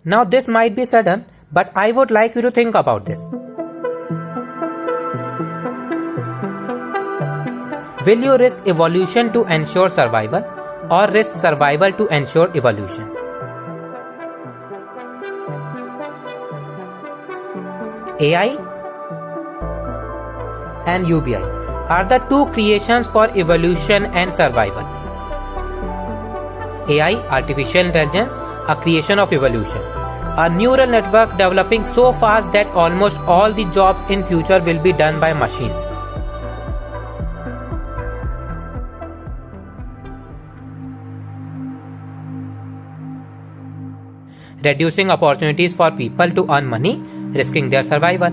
Now this might be sudden, but I would like you to think about this. Will you risk evolution to ensure survival, or risk survival to ensure evolution? AI and UBI are the two creations for evolution and survival. AI, artificial intelligence, a creation of evolution. A neural network developing so fast that almost all the jobs in future will be done by machines. Reducing opportunities for people to earn money, risking their survival.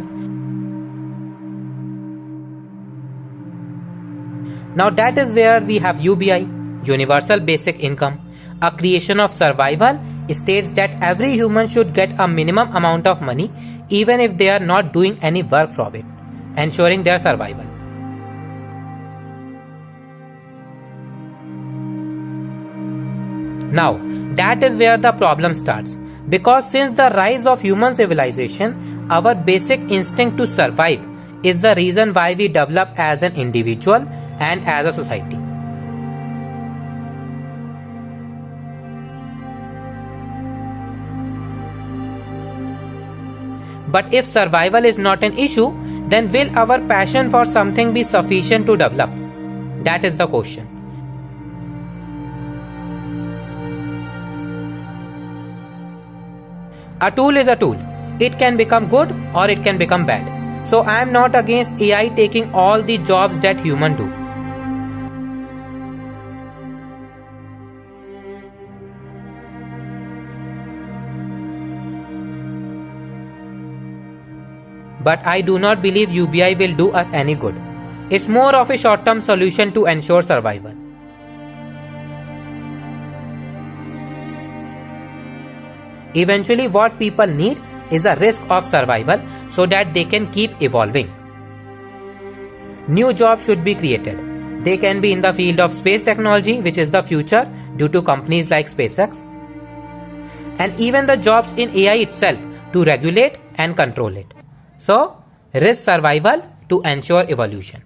Now that is where we have UBI, Universal Basic Income, a creation of survival. States that every human should get a minimum amount of money even if they are not doing any work for it, ensuring their survival. Now, that is where the problem starts, because since the rise of human civilization, our basic instinct to survive is the reason why we develop as an individual and as a society. But if survival is not an issue, then will our passion for something be sufficient to develop? That is the question. A tool is a tool. It can become good or it can become bad. So I am not against AI taking all the jobs that humans do. But I do not believe UBI will do us any good. It's more of a short-term solution to ensure survival. Eventually, what people need is a risk of survival so that they can keep evolving. New jobs should be created. They can be in the field of space technology, which is the future due to companies like SpaceX, and even the jobs in AI itself to regulate and control it. So, risk survival to ensure evolution.